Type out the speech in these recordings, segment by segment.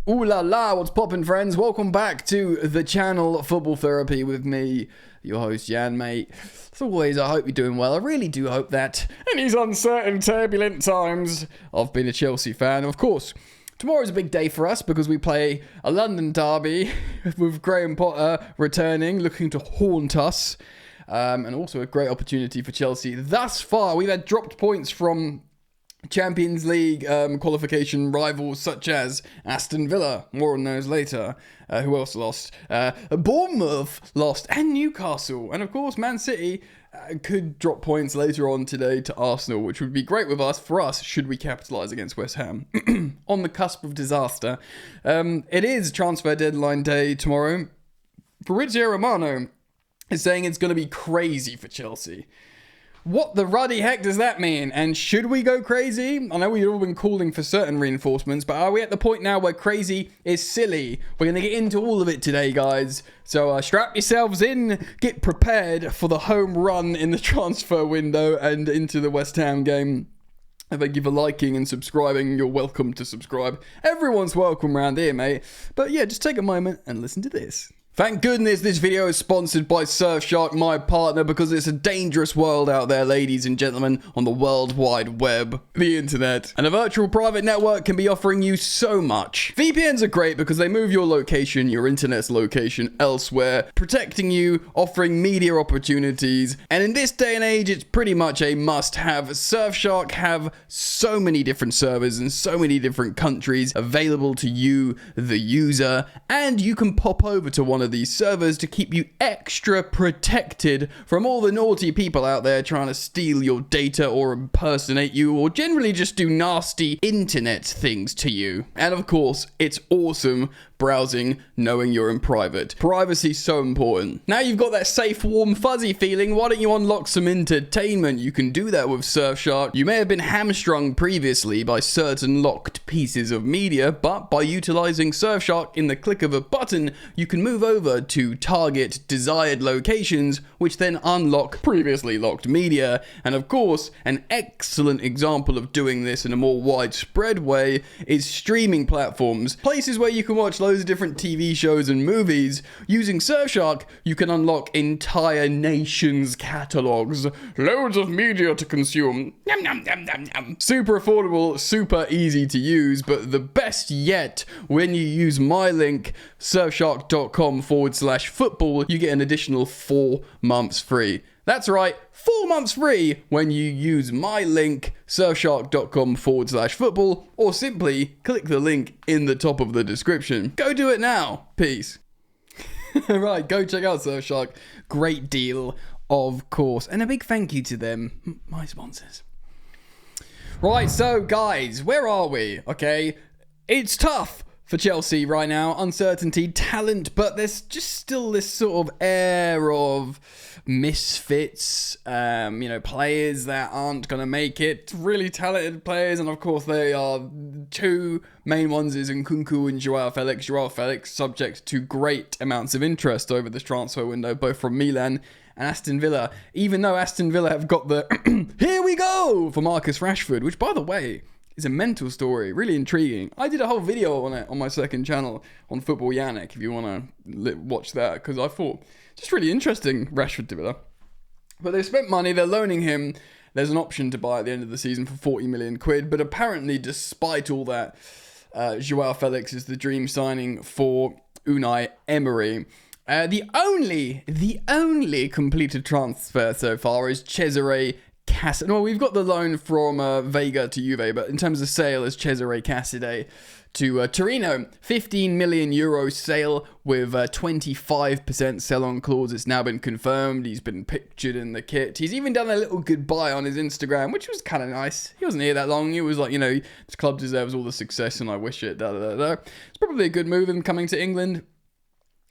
Ooh la la, what's poppin', friends? Welcome back to the channel Football Therapy with me, your host Jan, mate. As always, I hope you're doing well. I really do hope that in these uncertain, turbulent times, I've been a Chelsea fan. Of course, tomorrow's a big day for us because we play a London derby with Graham Potter returning, looking to haunt us. And also a great opportunity for Chelsea. Thus far, we've had dropped points from Champions League qualification rivals such as Aston Villa, more on those later. Who else lost? Bournemouth lost, and Newcastle. And of course, Man City could drop points later on today to Arsenal, which would be great for us, should we capitalise against West Ham. On the cusp of disaster. It is transfer deadline day tomorrow. Fabrizio Romano is saying it's going to be crazy for Chelsea. What the ruddy heck does that mean? And should we go crazy? I know we've all been calling for certain reinforcements, but are we at the point now where crazy is silly? We're going to get into all of it today, guys. So strap yourselves in, get prepared for the home run in the transfer window and into the West Ham game. If they give a liking and subscribing, you're welcome to subscribe. Everyone's welcome around here, mate. But yeah, just take a moment and listen to this. Thank goodness this video is sponsored by Surfshark, my partner, because it's a dangerous world out there, ladies and gentlemen, on the World Wide Web, the internet. And a virtual private network can be offering you so much. VPNs are great because they move your location, your internet's location, elsewhere, protecting you, offering media opportunities. And in this day and age, it's pretty much a must-have. Surfshark have so many different servers in so many different countries available to you, the user, and you can pop over to one of these servers to keep you extra protected from all the naughty people out there trying to steal your data or impersonate you or generally just do nasty internet things to you. And of course, it's awesome browsing knowing you're in private. Privacy's so important. Now you've got that safe, warm, fuzzy feeling, why don't you unlock some entertainment? You can do that with Surfshark. You may have been hamstrung previously by certain locked pieces of media, but by utilizing Surfshark in the click of a button, you can move over to target desired locations, which then unlock previously locked media. And of course, an excellent example of doing this in a more widespread way is streaming platforms. Places where you can watch loads of different TV shows and movies. Using Surfshark, you can unlock entire nations' catalogs. Loads of media to consume. Yum, yum, yum, yum, yum. Super affordable, super easy to use, but the best yet, when you use my link, surfshark.com/football, you get an additional 4 months free. That's right, 4 months free when you use my link, surfshark.com/football, or simply click the link in the top of the description. Go do it now. Peace. Right, go check out Surfshark. Great deal, of course. And a big thank you to them, my sponsors. Right, so guys, where are we? Okay, it's tough for Chelsea right now. Uncertainty, talent, but there's just still this sort of air of misfits, players that aren't going to make it. Really talented players, and of course they are two main ones is Nkunku and Joao Felix. Joao Felix subject to great amounts of interest over this transfer window, both from Milan and Aston Villa, even though Aston Villa have got the here we go for Marcus Rashford, which by the way is a mental story, really intriguing. I did a whole video on it on my second channel on Football Yannick, if you want to watch that, because I thought just really interesting, Rashford to Villa. But they've spent money, they're loaning him. There's an option to buy at the end of the season for 40 million quid, but apparently despite all that, Joao Felix is the dream signing for Unai Emery. The only completed transfer so far is Cesare Casadei. Well, we've got the loan from Vega to Juve, but in terms of sale, is Cesare Casadei to Torino. 15 million euro sale with a 25% sell-on clause. It's now been confirmed. He's been pictured in the kit. He's even done a little goodbye on his Instagram, which was kind of nice. He wasn't here that long. He was like, this club deserves all the success and I wish it. It's probably a good move in coming to England.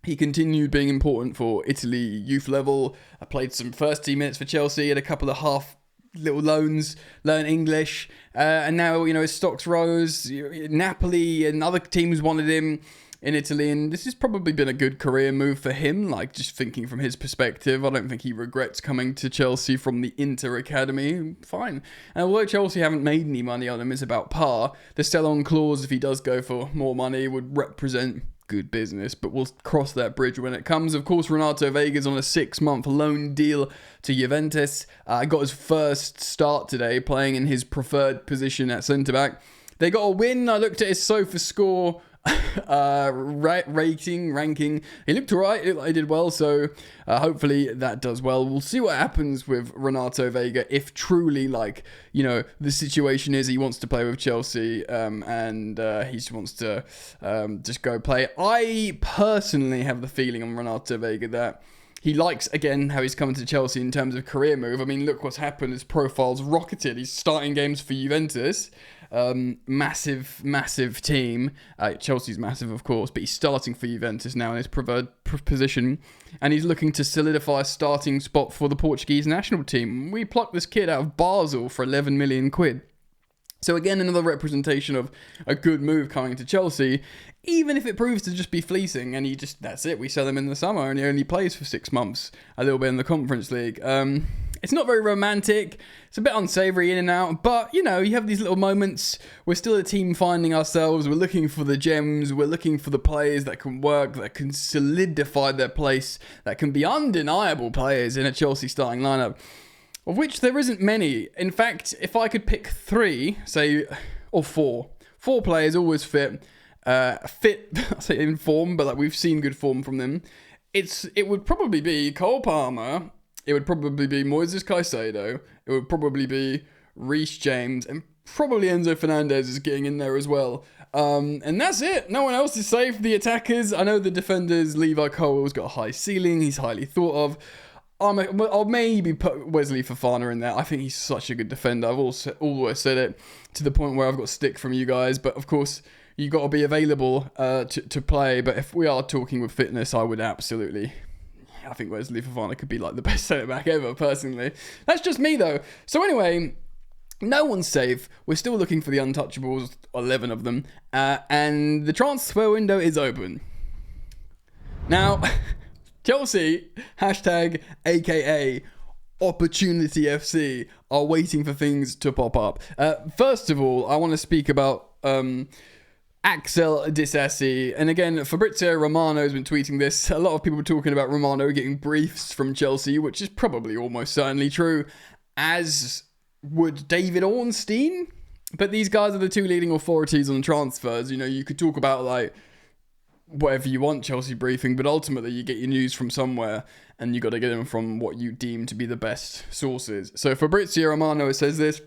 He continued being important for Italy youth level. I played some first team minutes for Chelsea, had a couple of half little loans, learn English, and now his stocks rose. Napoli and other teams wanted him. in Italy, and this has probably been a good career move for him. Like, just thinking from his perspective, I don't think he regrets coming to Chelsea from the Inter Academy. Fine. And although Chelsea haven't made any money on him, it's about par. The sell-on clause, if he does go for more money, would represent good business, but we'll cross that bridge when it comes. Of course, Renato Vega's on a 6-month loan deal to Juventus. Got his first start today, playing in his preferred position at centre-back. They got a win. I looked at his Sofa score ranking. He looked alright. He did well, so hopefully that does well. We'll see what happens with Renato Vega if truly, like, you know, the situation is he wants to play with Chelsea and he just wants to just go play. I personally have the feeling on Renato Vega that he likes, again, how he's coming to Chelsea in terms of career move. I mean, look what's happened. His profile's rocketed. He's starting games for Juventus. Massive team. Chelsea's massive, of course, but he's starting for Juventus now in his preferred position, and he's looking to solidify a starting spot for the Portuguese national team. We plucked this kid out of Basel for 11 million quid. So again, another representation of a good move coming to Chelsea, even if it proves to just be fleecing and that's it, we sell him in the summer and he only plays for 6 months, a little bit in the Conference League. It's not very romantic, it's a bit unsavoury in and out, but, you know, you have these little moments. We're still a team finding ourselves, we're looking for the gems, we're looking for the players that can work, that can solidify their place, that can be undeniable players in a Chelsea starting lineup, of which there isn't many. In fact, if I could pick 3, say, or 4 players always fit, I say in form, but like we've seen good form from them, it would probably be Cole Palmer, it would probably be Moises Caicedo, it would probably be Reece James, and probably Enzo Fernandez is getting in there as well. And that's it. No one else is safe. The attackers, I know the defenders, Levi Cole's got a high ceiling, he's highly thought of. I'll maybe put Wesley Fofana in there. I think he's such a good defender. I've always said it, to the point where I've got stick from you guys. But of course, you got to be available to play. But if we are talking with fitness, I would absolutely. I think Wesley Fofana could be like the best centre back ever, personally. That's just me though. So anyway, no one's safe. We're still looking for the untouchables, 11 of them, and the transfer window is open. Now. Chelsea, hashtag aka Opportunity FC, are waiting for things to pop up. First of all, I want to speak about Axel Disasi. And again, Fabrizio Romano has been tweeting this. A lot of people were talking about Romano getting briefs from Chelsea, which is probably almost certainly true, as would David Ornstein. But these guys are the 2 leading authorities on transfers. You know, you could talk about like whatever you want Chelsea briefing, but ultimately you get your news from somewhere and you got to get them from what you deem to be the best sources. So Fabrizio Romano says this: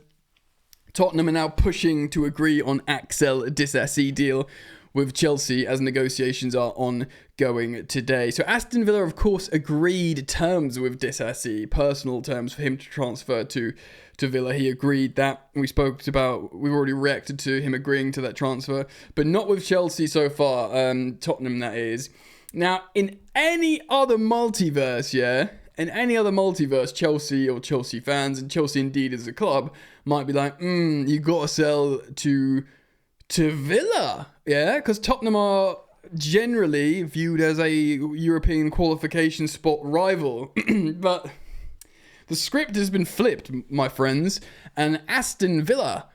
Tottenham are now pushing to agree on Axel Disasi deal with Chelsea as negotiations are ongoing today. So Aston Villa, of course, agreed terms with Disasi, personal terms for him to transfer to Villa. He agreed that. We've already reacted to him agreeing to that transfer, but not with Chelsea so far, Tottenham that is. Now, in any other multiverse, Chelsea or Chelsea fans, and Chelsea indeed as a club, might be like, you got to sell to Villa, yeah? Because Tottenham are generally viewed as a European qualification spot rival, but the script has been flipped, my friends, and Aston Villa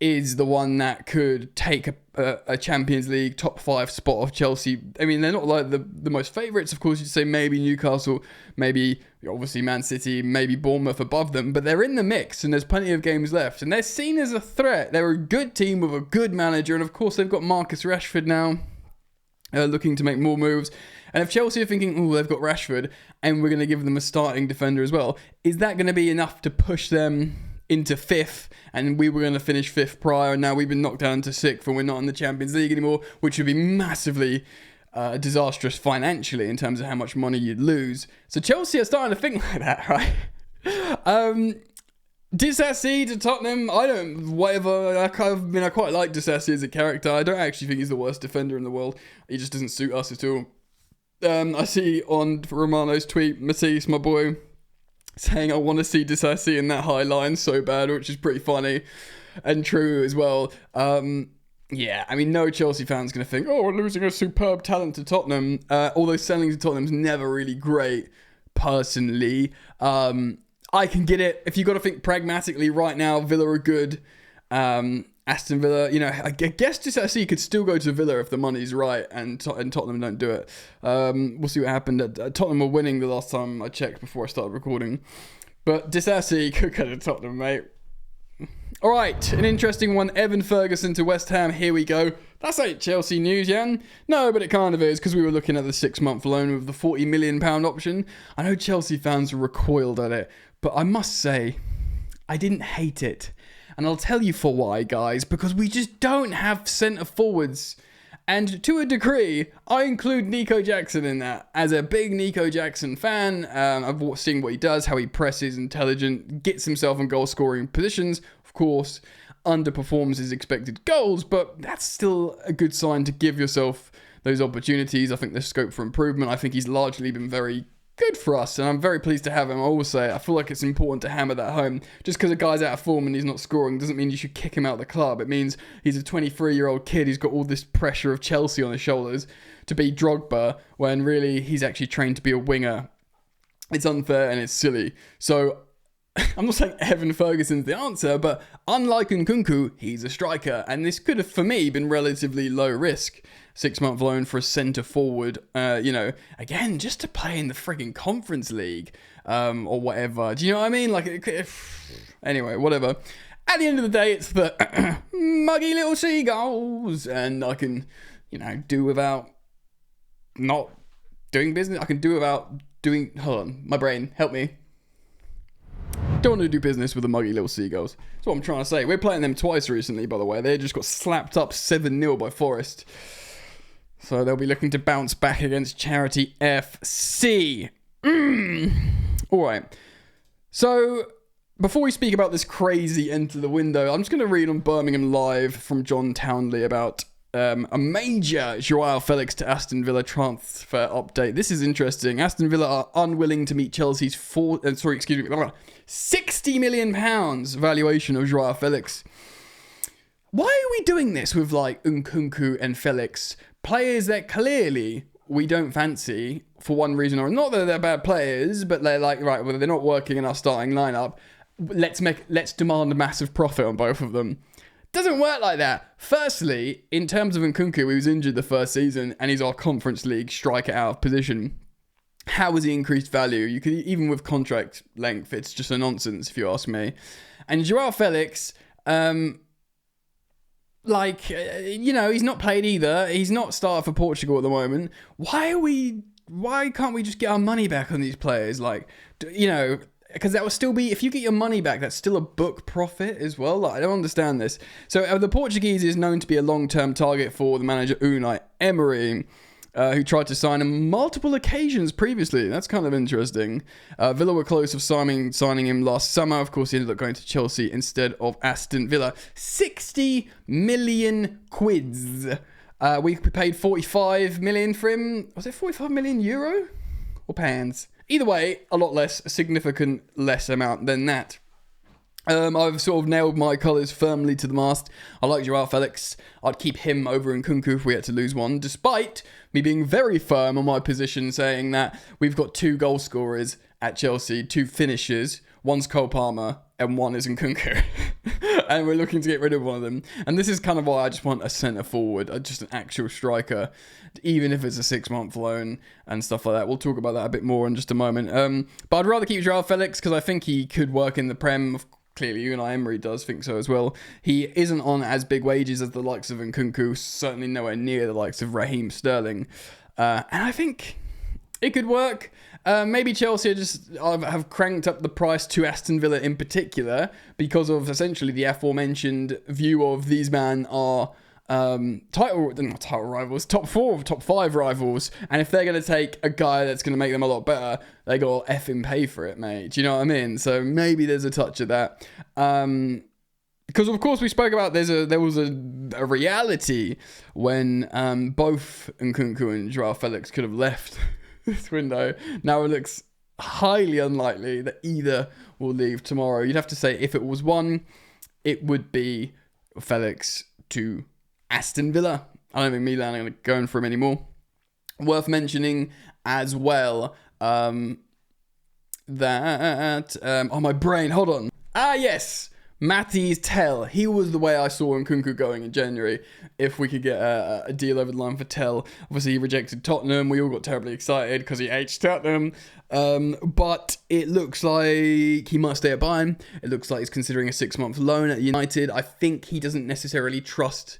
is the one that could take a Champions League top 5 spot of Chelsea. I mean, they're not like the most favourites. Of course, you'd say maybe Newcastle, maybe obviously Man City, maybe Bournemouth above them, but they're in the mix and there's plenty of games left. And they're seen as a threat. They're a good team with a good manager. And of course, they've got Marcus Rashford now, looking to make more moves. And if Chelsea are thinking, they've got Rashford and we're going to give them a starting defender as well, is that going to be enough to push them into 5th? And we were going to finish 5th prior, and now we've been knocked down to 6th and we're not in the Champions League anymore, which would be massively disastrous financially in terms of how much money you'd lose. So Chelsea are starting to think like that, right? Disasi to Tottenham, I quite like Disasi as a character. I don't actually think he's the worst defender in the world. He just doesn't suit us at all. I see on Romano's tweet, Matisse, my boy, saying I want to see Disasi in that high line so bad, which is pretty funny and true as well. Yeah, I mean, no Chelsea fan's going to think, oh, we're losing a superb talent to Tottenham. Although selling to Tottenham's never really great, personally. I can get it. If you've got to think pragmatically right now, Villa are good. Aston Villa, I guess Disasi could still go to Villa if the money's right and Tottenham don't do it. We'll see what happened. Tottenham were winning the last time I checked before I started recording. But Disasi could go to Tottenham, mate. All right, an interesting one. Evan Ferguson to West Ham. Here we go. That's ain't Chelsea news, Jan. No, but it kind of is, because we were looking at the 6-month loan with the £40 million option. I know Chelsea fans recoiled at it, but I must say, I didn't hate it. And I'll tell you for why, guys, because we just don't have centre forwards. And to a degree, I include Nico Jackson in that. As a big Nico Jackson fan, I've seen what he does, how he presses, intelligent, gets himself in goal-scoring positions. Of course, underperforms his expected goals, but that's still a good sign to give yourself those opportunities. I think there's scope for improvement. I think he's largely been very good for us, and I'm very pleased to have him. I always say, I feel like it's important to hammer that home. Just because a guy's out of form and he's not scoring doesn't mean you should kick him out of the club. It means he's a 23-year-old kid who's got all this pressure of Chelsea on his shoulders to be Drogba, when really he's actually trained to be a winger. It's unfair and it's silly. So I'm not saying Evan Ferguson's the answer, but unlike Nkunku, he's a striker, and this could have, for me, been relatively low risk. 6-month loan for a centre forward, again, just to play in the frigging Conference League, or whatever. Do you know what I mean? Anyway, whatever. At the end of the day, it's the muggy little seagulls, and I can, do without not doing business. I can do without doing. Hold on, my brain, help me. Don't want to do business with the muggy little seagulls. That's what I'm trying to say. We're playing them twice recently, by the way. They just got slapped up 7-0 by Forest. So they'll be looking to bounce back against Charity FC. All right. So before we speak about this crazy enter the window, I'm just going to read on Birmingham Live from John Townley about a major Joao Felix to Aston Villa transfer update. This is interesting. Aston Villa are unwilling to meet Chelsea's £60 million valuation of Joao Felix. Why are we doing this with Nkunku and Felix? Players that clearly we don't fancy for one reason or not that they're bad players, but they're they're not working in our starting lineup. Let's demand a massive profit on both of them. Doesn't work like that. Firstly, in terms of Nkunku, he was injured the first season and he's our Conference League striker out of position. How has he increased value? You could, even with contract length, it's just a nonsense if you ask me. And Joao Felix, he's not played either. He's not started for Portugal at the moment. Why can't we just get our money back on these players? Because that will still be, if you get your money back, that's still a book profit as well. I don't understand this. So the Portuguese is known to be a long-term target for the manager Unai Emery, who tried to sign him multiple occasions previously. That's kind of interesting. Villa were close of signing him last summer. Of course, he ended up going to Chelsea instead of Aston Villa. 60 million quids. We paid 45 million for him. Was it 45 million euro or pounds? Either way, a lot less, a significant less amount than that. I've sort of nailed my colours firmly to the mast. I like Joao Felix. I'd keep him over Nkunku if we had to lose one, despite me being very firm on my position, saying that we've got 2 goal scorers at Chelsea, 2 finishers. One's Cole Palmer and one is Nkunku. And we're looking to get rid of one of them. And this is kind of why I just want a centre forward, just an actual striker, even if it's a 6-month loan and stuff like that. We'll talk about that a bit more in just a moment. But I'd rather keep Joao Felix because I think he could work in the Prem. Clearly, Unai Emery does think so as well. He isn't on as big wages as the likes of Nkunku, certainly nowhere near the likes of Raheem Sterling. And I think it could work. Maybe Chelsea have cranked up the price to Aston Villa in particular because of essentially the aforementioned view of these men are top 4, top 5 rivals, and if they're going to take a guy that's going to make them a lot better, they got to effing pay for it, mate. Do you know what I mean? So maybe there's a touch of that. Because of course we spoke about there was a reality when both Nkunku and Joao Felix could have left this window. Now it looks highly unlikely that either will leave tomorrow. You'd have to say if it was one, it would be Felix to Aston Villa. I don't think Milan are going for him anymore. Worth mentioning as well that... my brain, hold on. Yes, Matty's Tell. He was the way I saw Nkunku going in January. If we could get a deal over the line for Tell. Obviously, he rejected Tottenham. We all got terribly excited because he hates Tottenham. But it looks like he might stay at Bayern. It looks like he's considering a 6-month loan at United. I think he doesn't necessarily trust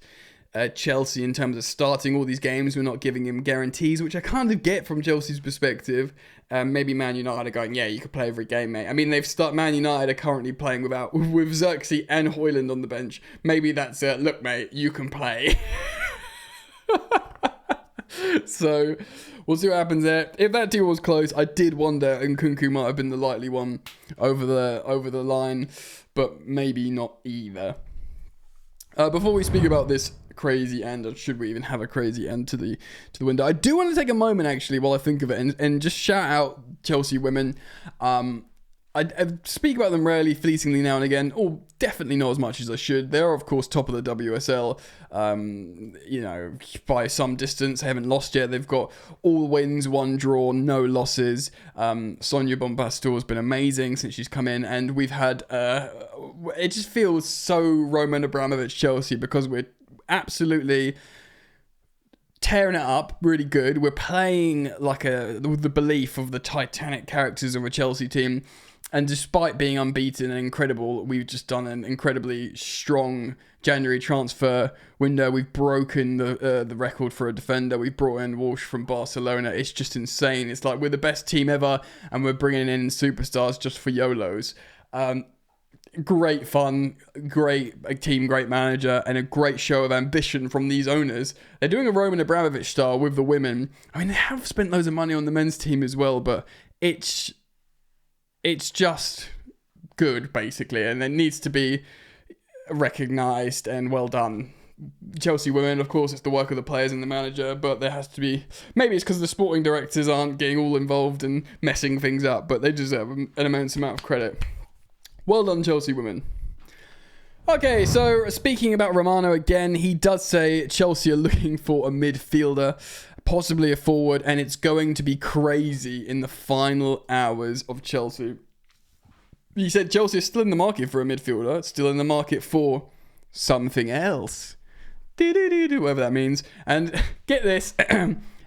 Chelsea in terms of starting all these games. We're not giving him guarantees, which I kind of get from Chelsea's perspective. Maybe Man United are going, yeah, you could play every game, mate. I mean, Man United are currently playing with Xerxes and Højlund on the bench. Maybe that's it. Look, mate, you can play. So we'll see what happens there. If that deal was close, I did wonder Nkunku might have been the likely one over the line, but maybe not either. Before we speak about this crazy end, or should we even have a crazy end to the window, I do want to take a moment actually while I think of it and just shout out Chelsea women. I speak about them rarely, fleetingly now and again, or definitely not as much as I should. They're of course top of the WSL, by some distance. They haven't lost yet. They've got all wins, 1 draw, no losses. Sonia Bombastor has been amazing since she's come in, and we've had it just feels so Roman Abramovich Chelsea, because we're absolutely tearing it up, really good. We're playing like the belief of the Titanic characters of a Chelsea team. And despite being unbeaten and incredible, we've just done an incredibly strong January transfer window. We've broken the record for a defender. We've brought in Walsh from Barcelona. It's just insane. It's like we're the best team ever, and we're bringing in superstars just for YOLOs. Great fun, great team, great manager, and a great show of ambition from these owners. They're doing a Roman Abramovich style with the women. I mean, they have spent loads of money on the men's team as well, but it's just good, basically, and it needs to be recognised and well done. Chelsea women, of course, it's the work of the players and the manager, but there has to be... Maybe it's because the sporting directors aren't getting all involved and messing things up, but they deserve an immense amount of credit. Well done, Chelsea women. Okay, so speaking about Romano again, he does say Chelsea are looking for a midfielder, possibly a forward, and it's going to be crazy in the final hours of Chelsea. He said Chelsea is still in the market for a midfielder, still in the market for something else. Whatever that means. And get this,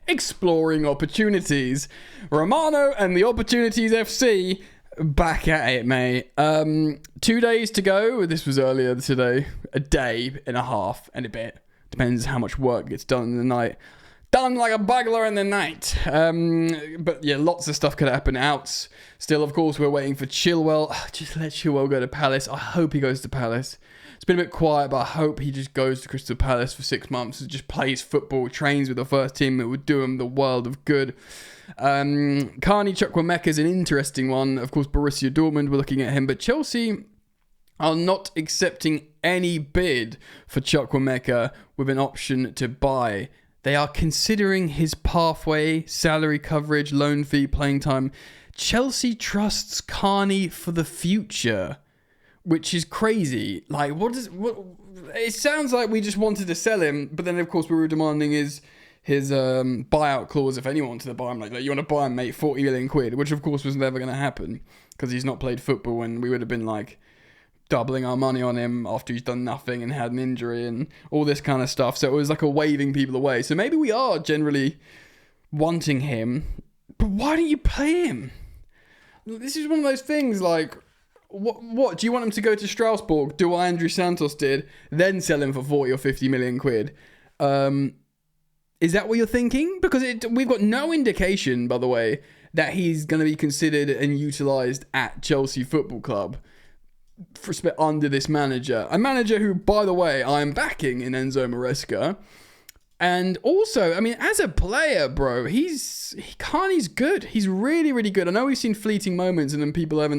exploring opportunities. Romano and the Opportunities FC back at it, mate. 2 days to go. This was earlier today. A day and a half and a bit. Depends how much work gets done in the night. Done like a burglar in the night. But yeah, lots of stuff could happen. Outs. Still, of course, we're waiting for Chilwell. Just let Chilwell go to Palace. I hope he goes to Palace. It's been a bit quiet, but I hope he just goes to Crystal Palace for 6 months and just plays football, trains with the first team. It would do him the world of good. Carney Chukwuemeka is an interesting one. Of course, Borussia Dortmund, we're looking at him, but Chelsea are not accepting any bid for Chukwuemeka with an option to buy. They are considering his pathway, salary coverage, loan fee, playing time. Chelsea trusts Carney for the future, which is crazy. Like, what? It sounds like we just wanted to sell him, but then of course we were demanding his buyout clause if anyone wanted to buy him. Like you want to buy him, mate, 40 million quid, which of course was never going to happen because he's not played football, and we would have been like doubling our money on him after he's done nothing and had an injury and all this kind of stuff. So it was like a waving people away. So maybe we are generally wanting him, but why don't you play him? This is one of those things like, what do you want him to go to Strasbourg, do what Andrew Santos did, then sell him for 40 or 50 million quid? Is that what you're thinking? Because we've got no indication, by the way, that he's going to be considered and utilised at Chelsea Football Club under this manager. A manager who, by the way, I'm backing in Enzo Maresca. And also, I mean, as a player, bro, Carney's good. He's really, really good. I know we've seen fleeting moments and then people have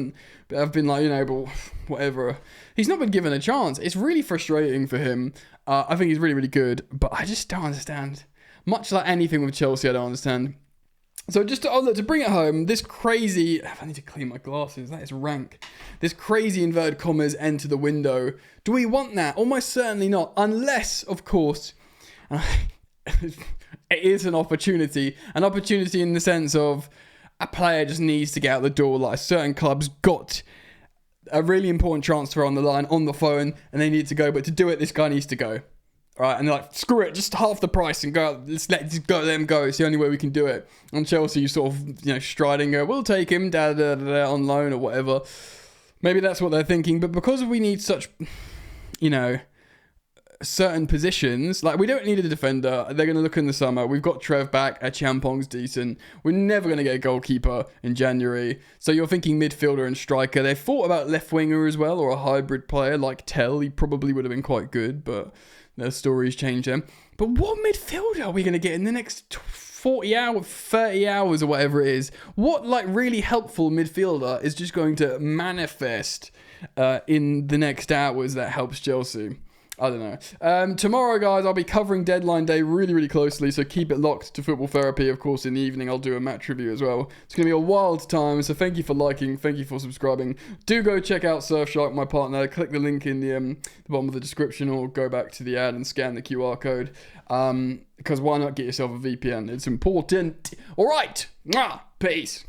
been like, but whatever. He's not been given a chance. It's really frustrating for him. I think he's really, really good, but I just don't understand. Much like anything with Chelsea, I don't understand. So just to bring it home, this crazy... I need to clean my glasses. That is rank. This crazy inverted commas enter the window. Do we want that? Almost certainly not. Unless, of course, It is an opportunity in the sense of a player just needs to get out the door. Like, certain clubs got a really important transfer on the line, on the phone, and they need to go. But to do it, this guy needs to go. Right, and they're like, screw it, just half the price and go. Let's let them go. It's the only way we can do it. And Chelsea, sort of, striding, go, we'll take him, on loan or whatever. Maybe that's what they're thinking. But because we need such, certain positions, like, we don't need a defender. They're going to look in the summer. We've got Trev back. Champong's decent. We're never going to get a goalkeeper in January. So you're thinking midfielder and striker. They thought about left winger as well, or a hybrid player like Tell. He probably would have been quite good, but their stories change them. But what midfielder are we going to get in the next 40 hours, 30 hours, or whatever it is? What, really helpful midfielder is just going to manifest in the next hours that helps Chelsea? I don't know. Tomorrow, guys, I'll be covering deadline day really, really closely, so keep it locked to Football Therapy. Of course, in the evening, I'll do a match review as well. It's going to be a wild time, so thank you for liking, thank you for subscribing. Do go check out Surfshark, my partner. Click the link in the bottom of the description, or go back to the ad and scan the QR code. Because why not get yourself a VPN? It's important. All right. Peace.